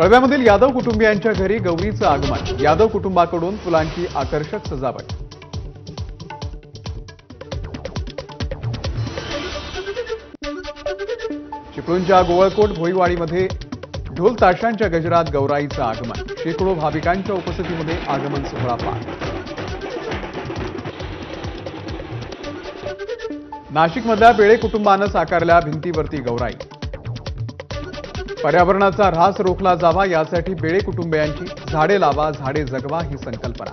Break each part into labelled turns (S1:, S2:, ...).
S1: कळव्यामधील यादव कुटुंबियांच्या घरी गौरीचं आगमन। यादव कुटुंबाकडून फुलांची आकर्षक सजावट। चिपळूणच्या गोवळकोट भोईवाडीमध्ये ढोल ताशांच्या गजरात गौराईचं आगमन। शेकडो भाविकांच्या उपस्थितीमध्ये आगमन सोहळा पार। नाशिकमधल्या बेळे कुटुंबानं साकारल्या भिंतीवरती गौराई। पर्यावरणाचा ऱ्हास रोखला जावा यासाठी बेळे कुटुंबियांची झाडे लावा झाडे जगवा ही संकल्पना।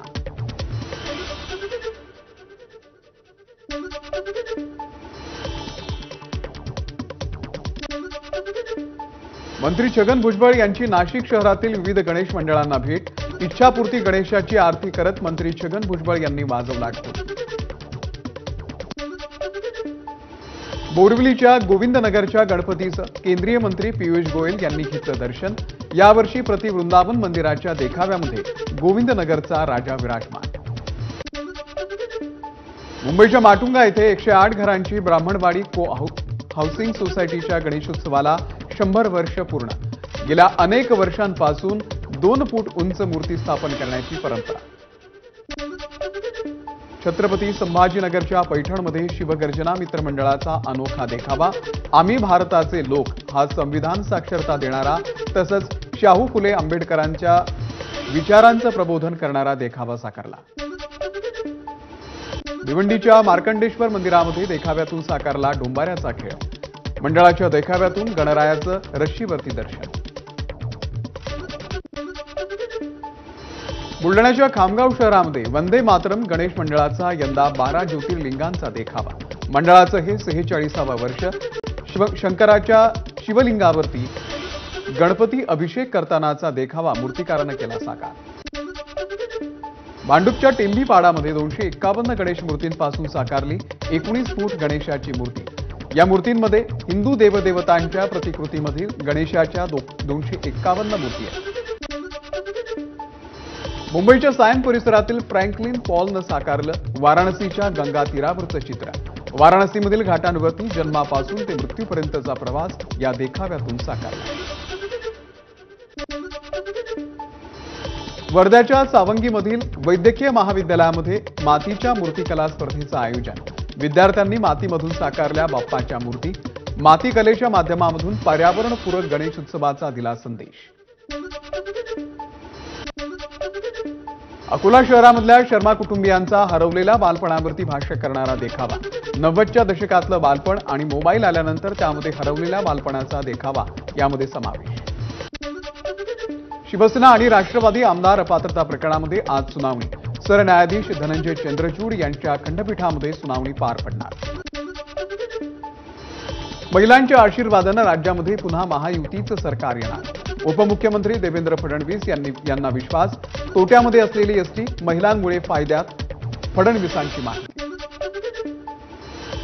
S1: मंत्री छगन भुजबळ यांची नाशिक शहरातील विविध गणेश मंडळांना भेट। इच्छापूर्ती गणेशाची आरती करत मंत्री छगन भुजबळ यांनी वाजवला ढोल। बोरिवलीच्या गोविंदनगरच्या गणपतीचं केंद्रीय मंत्री पियुष गोयल यांनी घेतलं दर्शन। यावर्षी प्रति वृंदावन मंदिराच्या देखाव्यामध्ये गोविंदनगरचा राजा विराजमान। मुंबईच्या माटुंगा येथे 108 घरांची ब्राह्मणवाडी को हाऊसिंग सोसायटीच्या गणेशोत्सवाला 100 वर्ष पूर्ण। गेल्या अनेक वर्षांपासून 2 फूट उंच मूर्ती स्थापन करण्याची परंपरा। छत्रपती संभाजीनगरच्या पैठणमध्ये शिवगर्जना मित्रमंडळाचा अनोखा देखावा। आम्ही भारताचे लोक हा संविधान साक्षरता देणारा तसंच शाहू फुले आंबेडकरांच्या विचारांचं प्रबोधन करणारा देखावा साकारला। भिवंडीच्या मार्कंडेश्वर मंदिरामध्ये देखाव्यातून साकारला डोंबाऱ्याचा खेळ। मंडळाच्या देखाव्यातून गणरायाचं रश्शीवरती दर्शन। बुलढाण्याच्या खामगाव शहरामध्ये वंदे मातरम गणेश मंडळाचा यंदा 12 ज्योतिर्लिंगांचा देखावा। मंडळाचं हे 46वां वर्ष। शंकराच्या शिवलिंगावरती गणपती अभिषेक करतानाचा देखावा मूर्तिकारानं केला साकार। भांडूपच्या टेंभीपाडामध्ये 251 गणेश मूर्तींपासून साकारली 19 फूट गणेशाची मूर्ती। या मूर्तींमध्ये हिंदू देवदेवतांच्या प्रतिकृतीमधील गणेशाच्या 251 मूर्ती आहेत। मुंबईच्या सायन परिसरातील फ्रँकलिन पॉलनं साकारलं वाराणसीच्या गंगा तीरावरचं चित्र। वाराणसीमधील घाटांवरती जन्मापासून ते मृत्यूपर्यंतचा प्रवास या देखाव्यातून साकारला। वर्ध्याच्या सावंगीमधील वैद्यकीय महाविद्यालयामध्ये मातीच्या मूर्तिकला स्पर्धेचं आयोजन। विद्यार्थ्यांनी मातीमधून साकारल्या बाप्पाच्या मूर्ती। माती कलेच्या माध्यमामधून पर्यावरणपूरक गणेशोत्सवाचा दिला संदेश। अकोला शहरामधल्या शर्मा कुटुंबियांचा हरवलेल्या बालपणावरती भाष्य करणारा देखावा। 90च्या दशकातलं बालपण आणि मोबाईल आल्यानंतर त्यामध्ये हरवलेल्या बालपणाचा देखावा यामध्ये समावेश। शिवसेना आणि राष्ट्रवादी आमदार अपात्रता प्रकरणामध्ये आज सुनावणी। सरन्यायाधीश धनंजय चंद्रचूड यांच्या खंडपीठामध्ये सुनावणी पार पडणार। महिलांच्या आशीर्वादानं राज्यामध्ये पुन्हा महायुतीचं सरकार येणार। उपमुख्यमंत्री देवेंद्र फडणवीस यांना विश्वास। तोट्यामध्ये असलेली एसटी महिलांमुळे फायद्यात, फडणवीसांची माहिती।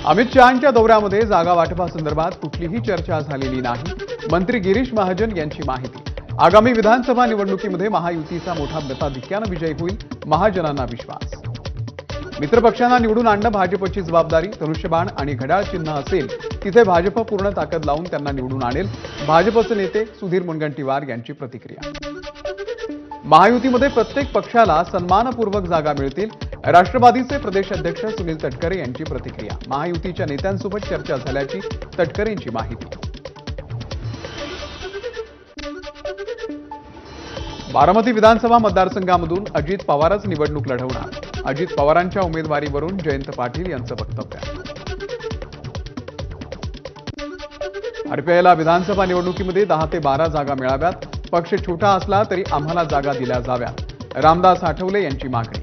S1: अमित शहांच्या दौऱ्यामध्ये जागा वाटपासंदर्भात कुठलीही चर्चा झालेली नाही। मंत्री गिरीश महाजन यांची माहिती। आगामी विधानसभा निवडणुकीमध्ये महायुतीचा मोठा मताधिक्यानं विजय होईल, महाजनांना विश्वास। मित्रपक्षांना निवडून आणणं भाजपची जबाबदारी। धनुष्यबाण आणि घड्याळ चिन्ह असेल तिथे भाजप पूर्ण ताकद लावून त्यांना निवडून आणेल, भाजपचे नेते सुधीर मुनगंटीवार यांची प्रतिक्रिया। महायुतीमध्ये प्रत्येक पक्षाला सन्मानपूर्वक जागा मिळतील, राष्ट्रवादीचे प्रदेश अध्यक्ष सुनील तटकरे यांची प्रतिक्रिया। महायुतीच्या नेत्यांसोबत चर्चा झाल्याची तटकरेंची माहिती। बारामती विधानसभा मतदारसंघामधून अजित पवारच निवडणूक लढवणार। अजित पवारांच्या उमेदवारीवरून जयंत पाटील यांचं वक्तव्य। आरपीआयला विधानसभा निवडणुकीमध्ये 10 ते 12 जागा मिळाव्यात। पक्ष छोटा असला तरी आम्हाला जागा दिल्या जाव्यात, रामदास आठवले यांची मागणी।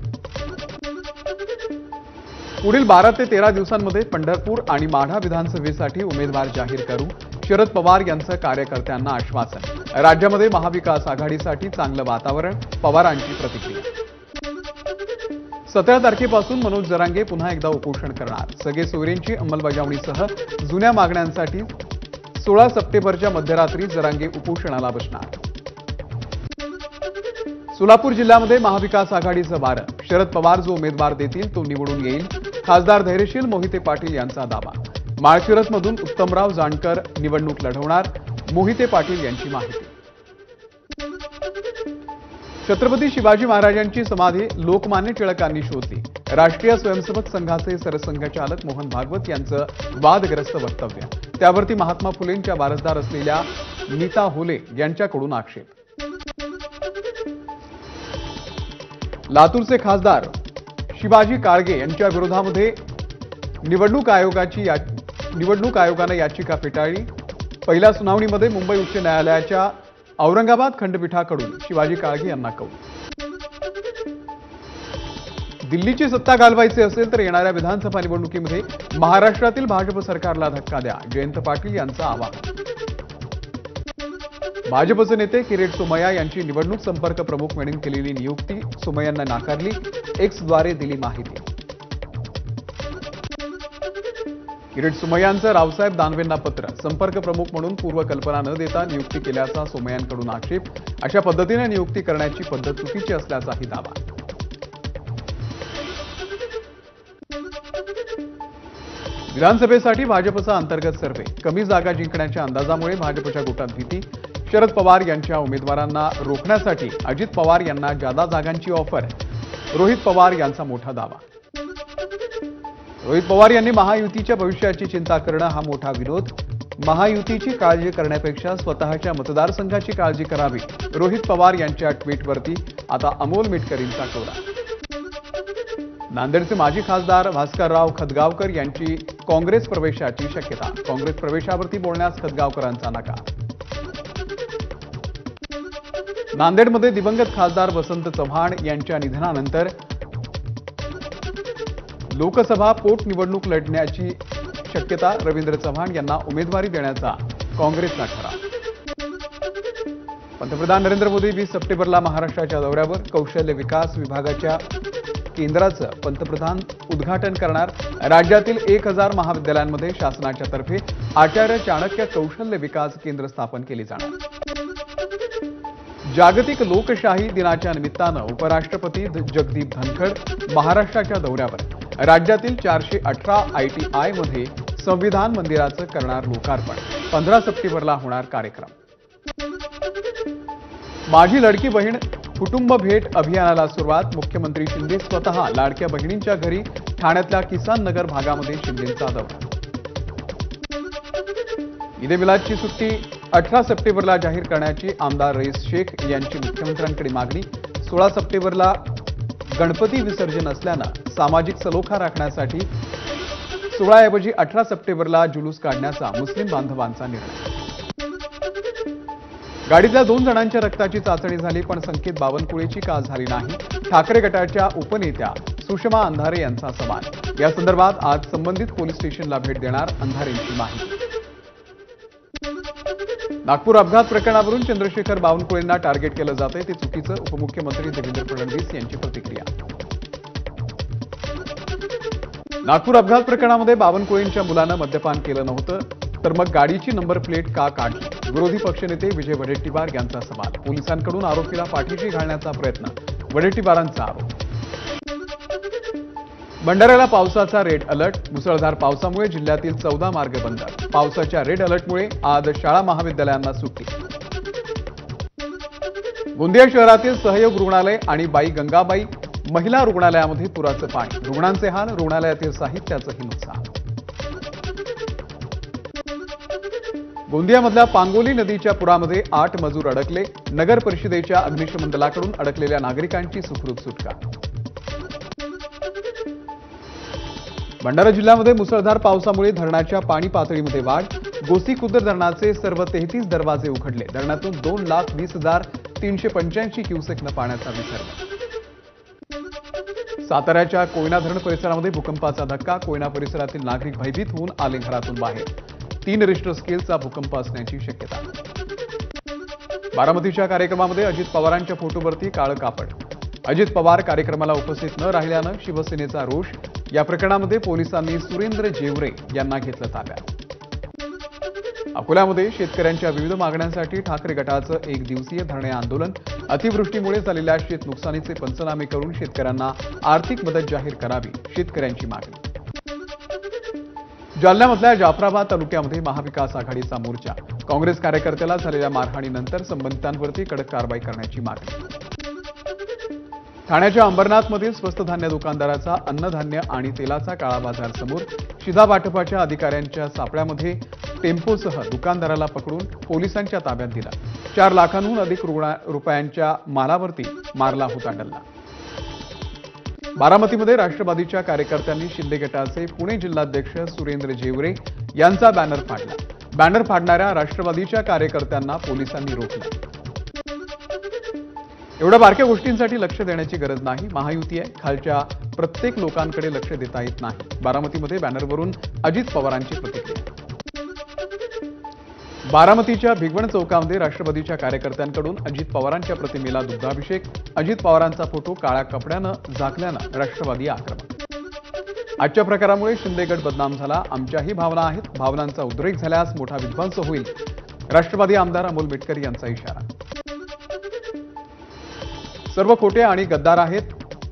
S1: पुढील 12 ते 13 दिवसांमध्ये पंढरपूर आणि माढा विधानसभेसाठी उमेदवार जाहीर करू, शरद पवार यांचं कार्यकर्त्यांना आश्वासन। राज्यामध्ये महाविकास आघाडीसाठी चांगलं वातावरण, पवारांची प्रतिक्रिया। 17 तारखेपासून मनोज जरांगे पुन्हा एकदा उपोषण करणार। सगळे सोयरेंची अंमलबजावणीसह जुन्या मागण्यांसाठी 16 सप्टेंबरच्या मध्यरात्री जरांगे उपोषणाला बसणार। सोलापूर जिल्ह्यामध्ये महाविकास आघाडीचं वारं। शरद पवार जो उमेदवार देतील तो निवडून येईल, खासदार धैर्यशील मोहिते पाटील यांचा दावा। माळशिरसमधून उत्तमराव जानकर निवडणूक लढवणार, मोहिते पाटील यांची माहिती। छत्रपती शिवाजी महाराजांची समाधी लोकमान्य टिळकांनी शोधली. राष्ट्रीय स्वयंसेवक संघाचे सरसंघचालक मोहन भागवत यांचं वादग्रस्त वक्तव्य. त्यावरती महात्मा फुलेंच्या वारसदार असलेल्या नीता होले यांच्याकडून आक्षेप. लातूरचे खासदार शिवाजी काळगे यांच्या विरोधामध्ये निवडणूक आयोगानं याचिका फेटाळली. पहिल्या सुनावणीमध्ये मुंबई उच्च न्यायालयाच्या औरंगाबाद खंडपीठाकडून शिवाजी काळगे यांना कौल. दिल्लीची सत्ता घालवायची असेल तर येणाऱ्या विधानसभा निवडणुकीमध्ये महाराष्ट्रातील भाजप सरकारला धक्का द्या, जयंत पाटील यांचं आवाहन. भाजपचे नेते किरीट सोमय्या यांची निवडणूक संपर्क प्रमुख म्हणून केलेली नियुक्ती सोमय्यांना नाकारली. एक्सद्वारे दिली माहिती. किरीट सोमय्यांचं रावसाहेब दानवेंना पत्र. संपर्क प्रमुख म्हणून पूर्वकल्पना न देता नियुक्ती केल्याचा सोमय्यांकडून आक्षेप. अशा पद्धतीने नियुक्ती करण्याची पद्धत चुकीची असल्याचाही दावा. विधानसभेसाठी भाजपचा अंतर्गत सर्व्हे. कमी जागा जिंकण्याच्या अंदाजामुळे भाजपच्या गोटात भीती. शरद पवार यांच्या उमेदवारांना रोखण्यासाठी अजित पवार यांना जादा जागांची ऑफर. रोहित पवार यांचा मोठा दावा. रोहित पवार यांनी महायुतीच्या भविष्याची चिंता करणं हा मोठा विरोध. महायुतीची काळजी करण्यापेक्षा स्वतःच्या मतदारसंघाची काळजी करावी. रोहित पवार यांच्या ट्विटवरती आता अमोल मिटकरींचा टोला. नांदेडचे माजी खासदार भास्करराव खतगावकर यांची काँग्रेस प्रवेशाची शक्यता. काँग्रेस प्रवेशावरती बोलण्यास खतगावकरांचा नकार. नांदेडमध्ये दिवंगत खासदार वसंत चव्हाण यांच्या निधनानंतर लोकसभा पोटनिवडणूक लढण्याची शक्यता. रवींद्र चव्हाण यांना उमेदवारी देण्याचा काँग्रेसचा ठराव. पंतप्रधान नरेंद्र मोदी 20 सप्टेंबरला महाराष्ट्राच्या दौऱ्यावर. कौशल्य विकास विभागाच्या केंद्राचं पंतप्रधान उद्घाटन करणार. राज्यातील 1000 महाविद्यालयांमध्ये शासनाच्या तर्फे आचार्य चाणक्य कौशल्य विकास केंद्र स्थापन केली जाणार. जागतिक लोकशाही दिनाच्या निमित्तानं उपराष्ट्रपती जगदीप धनखड महाराष्ट्राच्या दौऱ्यावर. राज्यातील 418 ITI मध्ये संविधान मंदिराचं करणार लोकार्पण. 15 सप्टेंबरला होणार कार्यक्रम. माझी लाडकी बहीण कुटुंब भेट अभियानाला सुरुवात. मुख्यमंत्री शिंदे स्वतः लाडक्या बहिणींच्या घरी. ठाण्यातल्या किसान नगर भागामध्ये शिंदेंचा दौरा. ईद ए मिलादची सुट्टी 18 सप्टेंबरला जाहीर करण्याची आमदार रईस शेख यांची मुख्यमंत्र्यांकडे मागणी. 16 सप्टेंबरला गणपती विसर्जन असल्यानं सामाजिक सलोखा राखण्यासाठी 16 ऐवजी 18 सप्टेंबरला जुलूस काढण्याचा मुस्लिम बांधवांचा निर्णय. गाडीतल्या 2 जणांच्या रक्ताची चाचणी झाली पण संकेत बावनकुळेची का झाली नाही. ठाकरे गटाच्या उपनेत्या सुषमा अंधारे यांचा सवाल. या संदर्भात आज संबंधित पोलीस स्टेशनला भेट देणार अंधारेंची माहिती. नागपूर अपघात प्रकरणावरून चंद्रशेखर बावनकुळेंना टार्गेट केलं जातंय ते चुकीचं. उपमुख्यमंत्री देवेंद्र फडणवीस यांची प्रतिक्रिया. नागपूर अपघात प्रकरणामध्ये बावनकुळेंच्या मुलानं मद्यपान केलं नव्हतं तर मग गाडीची नंबर प्लेट का काढली. विरोधी पक्षनेते विजय वडेट्टीवार यांचा सवाल. पोलिसांकडून आरोपीला पाठीशी घालण्याचा प्रयत्न. वडेट्टीवारांचा आरोप. भंडाऱ्याला पावसाचा रेड अलर्ट. मुसळधार पावसामुळे जिल्ह्यातील 14 मार्ग बंद. पावसाच्या रेड अलर्टमुळे आज शाळा महाविद्यालयांना सुट्टी. गोंदिया शहरातील सहयोग रुग्णालय आणि बाई गंगाबाई महिला रुग्णालयामध्ये पुराचं पाणी. रुग्णांचे हाल. रुग्णालयातील साहित्याचंही नुकसान. गोंदियामधल्या पांगोली नदीच्या पुरामध्ये 8 मजूर अडकले. नगर परिषदेच्या अग्निशमन दलाकडून अडकलेल्या नागरिकांची सुखरूप सुटका. भंडारा जिल्ह्यामध्ये मुसळधार पावसामुळे धरणाच्या पाणी पातळीमध्ये वाढ. गोसीखुर्द धरणाचे सर्व 33 दरवाजे उघडले. धरणातून 2,20,385 क्युसेक्नं पाण्याचा विसर्ग. साताऱ्याच्या कोयना धरण परिसरामध्ये भूकंपाचा धक्का. कोयना परिसरातील नागरिक भयभीत होऊन आले घरातून बाहेर. 3 रिश्टर स्केलचा भूकंप असण्याची शक्यता. बारामतीच्या कार्यक्रमामध्ये अजित पवारांच्या फोटोवरती काळं कापड. अजित पवार कार्यक्रमाला उपस्थित न राहिल्यानं शिवसेनेचा रोष. या प्रकरणामध्ये पोलिसांनी सुरेंद्र जेवरे यांना घेतलं ताब्यात. अकोल्यामध्ये शेतकऱ्यांच्या विविध मागण्यांसाठी ठाकरे गटाचं 1 दिवसीय धरणे आंदोलन. अतिवृष्टीमुळे झालेल्या शेत नुकसानीचे पंचनामे करून शेतकऱ्यांना आर्थिक मदत जाहीर करावी. शेतकऱ्यांची मागणी. जालन्यामधल्या जाफराबाद तालुक्यामध्ये महाविकास आघाडीचा मोर्चा. काँग्रेस कार्यकर्त्याला झालेल्या मारहाणीनंतर संबंधितांवरती कडक कारवाई करण्याची मागणी. ठाण्याच्या अंबरनाथमधील स्वस्त धान्य दुकानदाराचा अन्नधान्य आणि तेलाचा काळा बाजार समोर शिधावाटपाच्या अधिकाऱ्यांच्या सापळ्यामध्ये टेम्पोसह दुकानदाराला पकडून पोलिसांच्या ताब्यात दिला। 4 लाखांहून अधिक रुपयांच्या मालावरती मारला होता डल्ला। बारामतीमध्ये राष्ट्रवादीच्या कार्यकर्त्यांनी शिंदे गटाचे पुणे जिल्हाध्यक्ष सुरेंद्र जेवरे यांचा बॅनर फाडला। बॅनर फाडणाऱ्या राष्ट्रवादीच्या कार्यकर्त्यांना पोलिसांनी रोखलं। एवढ्या बारक्या गोष्टींसाठी लक्ष देण्याची गरज नाही, महायुती आहे, खालच्या प्रत्येक लोकांकडे लक्ष देता येत नाही। बारामतीमध्ये बॅनरवरून अजित पवारांची प्रतिक्रिया। बारामतीच्या भिगवण चौकामध्ये राष्ट्रवादीच्या कार्यकर्त्यांकडून अजित पवारांच्या प्रतिमेला दुग्धाभिषेक। अजित पवारांचा फोटो काळ्या कपड्यानं झाकल्यानं राष्ट्रवादी आक्रमक। आजच्या प्रकारामुळे शिंदे गट बदनाम झाला, आमच्याही भावना आहेत, भावनांचा उद्रेक झाल्यास मोठा विध्वंस होईल, राष्ट्रवादी आमदार अमोल मेटकर यांचा इशारा। सर्व खोटे आणि गद्दार आहेत,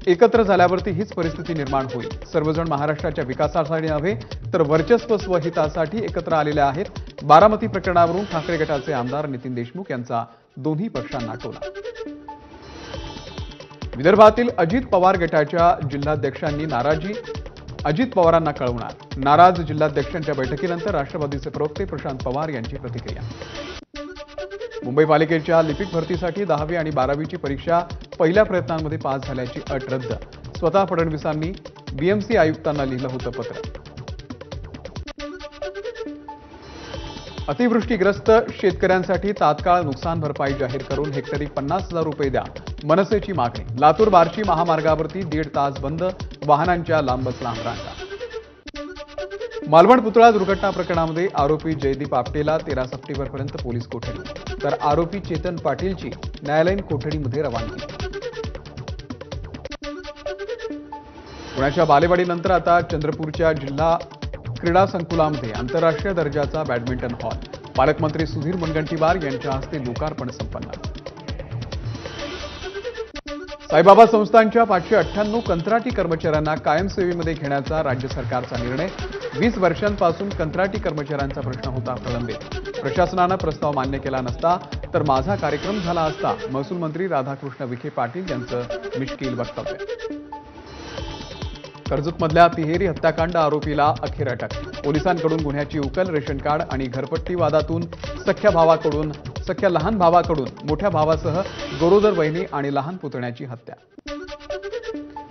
S1: एकत्र झाल्यावरती हीच परिस्थिती निर्माण होईल। सर्वजण महाराष्ट्राच्या विकासासाठी नव्हे तर वर्चस्व स्वहितासाठी एकत्र आलेले आहेत। बारामती प्रकरणावरून ठाकरे गटाचे आमदार नितीन देशमुख यांचा दोन्ही पक्षांना टोला। विदर्भातील अजित पवार गटाच्या जिल्हाध्यक्षांनी नाराजी अजित पवारांना कळवणार। नाराज जिल्हाध्यक्षांच्या बैठकीनंतर राष्ट्रवादीचे प्रवक्ते प्रशांत पवार यांची प्रतिक्रिया। मुंबई पालिकेच्या लिपिक भरतीसाठी 10वी आणि 12वीची परीक्षा पहिल्या प्रयत्नांमध्ये पास झाल्याची अट रद्द। स्वतः फडणवीसांनी बीएमसी आयुक्तांना लिहिलं होतं पत्र। अतिवृष्टीग्रस्त शेतकऱ्यांसाठी तात्काळ नुकसान भरपाई जाहीर करून हेक्टरी 50,000 रुपये द्या, मनसेची मागणी। लातूर बार्शी महामार्गावरती 1.5 तास बंद, वाहनांच्या लांबच लांब रांगा। मालवण पुतळा दुर्घटना प्रकरणामध्ये आरोपी जयदीप आपटेला 13 सप्टेंबरपर्यंत पोलीस कोठडी, तर आरोपी चेतन पाटीलची न्यायालयीन कोठडीमध्ये रवानगी। पुण्याच्या बालेवाडीनंतर आता चंद्रपूरच्या जिल्हा क्रीडा संकुलामध्ये आंतरराष्ट्रीय दर्जाचा बॅडमिंटन हॉल। पालकमंत्री सुधीर मुनगंटीवार यांच्या हस्ते लोकार्पण संपन्न। साईबाबा संस्थांच्या 598 कंत्राटी कर्मचाऱ्यांना कायमसेवेमध्ये घेण्याचा राज्य सरकारचा निर्णय। 20 वर्षांपासून कंत्राटी कर्मचाऱ्यांचा प्रश्न होता प्रलंबित। प्रशासनानं प्रस्ताव मान्य केला नसता तर माझा कार्यक्रम झाला असता, महसूल मंत्री राधाकृष्ण विखे पाटील यांचं मिश्कील वक्तव्य। कर्जतमधल्या तिहेरी हत्याकांड आरोपीला अखेर अटक। पोलिसांकडून गुन्ह्याची उकल, रेशन कार्ड आणि घरपट्टी वादातून सख्या लहान भावाकडून मोठ्या भावासह गरोदर बहिणी आणि लहान पुतण्याची हत्या।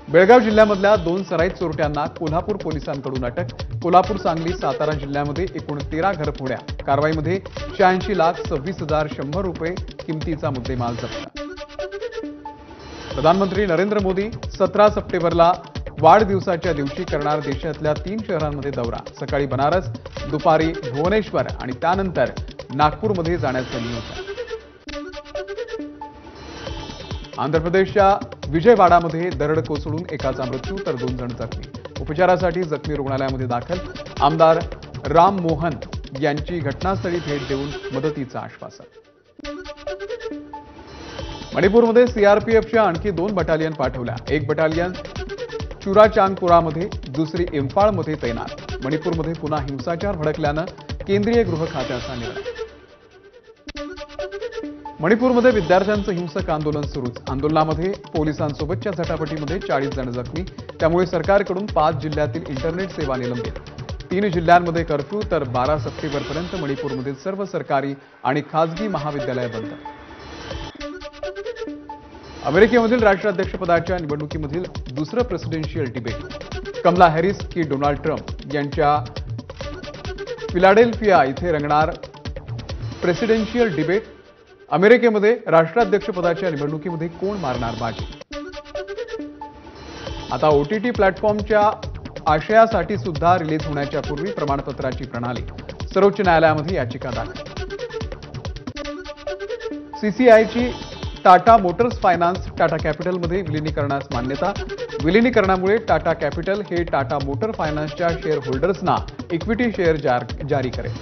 S1: बेळगाव जिल्ह्यामधल्या 2 सराईत चोरट्यांना कोल्हापूर पोलिसांकडून अटक। कोल्हापूर, सांगली, सातारा जिल्ह्यामध्ये एकूण 13 घरफोड्या। कारवाईमध्ये 86,26,100 रुपये किमतीचा मुद्देमाल जप्त। प्रधानमंत्री नरेंद्र मोदी 17 सप्टेंबरला वाढदिवसाच्या दिवशी करणार देशातल्या 3 शहरांमध्ये दौरा। सकाळी बनारस, दुपारी भुवनेश्वर आणि त्यानंतर नागपूरमध्ये जाण्याचं नियोजन। आंध्र प्रदेशच्या विजयवाडामध्ये दरड कोसळून एकाचा मृत्यू तर 2 जण जखमी। उपचारासाठी जखमी रुग्णालयामध्ये दाखल। आमदार राम मोहन यांची घटनास्थळी भेट देऊन मदतीचं आश्वासन। मणिपूरमध्ये सीआरपीएफच्या आणखी 2 बटालियन पाठवल्या। एक बटालियन चुराचांदपुरामध्ये, दुसरी इम्फाळमध्ये तैनात। मणिपूरमध्ये पुन्हा हिंसाचार भडकल्यानं केंद्रीय गृह खात्याचा निर्णय। मणिपूरमध्ये विद्यार्थ्यांचं हिंसक आंदोलन सुरूच। आंदोलनामध्ये पोलिसांसोबतच्या झटापटीमध्ये 40 जण जखमी। त्यामुळे सरकारकडून 5 जिल्ह्यातील इंटरनेट सेवा निलंबित। 3 जिल्ह्यांमध्ये कर्फ्यू तर 12 सप्टेंबरपर्यंत मणिपूरमधील सर्व सरकारी आणि खासगी महाविद्यालय बंद। अमेरिकेमधील राष्ट्राध्यक्षपदाच्या निवडणुकीमधील दुसरं प्रेसिडेन्शियल डिबेट। कमला हॅरिस की डोनाल्ड ट्रम्प यांच्या फिलाडेल्फिया इथे रंगणार प्रेसिडेन्शियल डिबेट। अमेरिकेमध्ये राष्ट्राध्यक्षपदाच्या निवडणुकीमध्ये कोण मारणार बाजी? आता ओटीटी प्लॅटफॉर्मच्या आशयासाठी सुद्धा रिलीज होण्याच्या पूर्वी प्रमाणपत्राची प्रणाली। सर्वोच्च न्यायालयामध्ये याचिका दाखल। सीसीआयची टाटा मोटर्स फायनान्स टाटा कॅपिटलमध्ये विलिनीकरणास मान्यता। विलिनीकरणामुळे टाटा कॅपिटल हे टाटा मोटर फायनान्सच्या शेअर होल्डर्सना इक्विटी शेअर जारी करेल।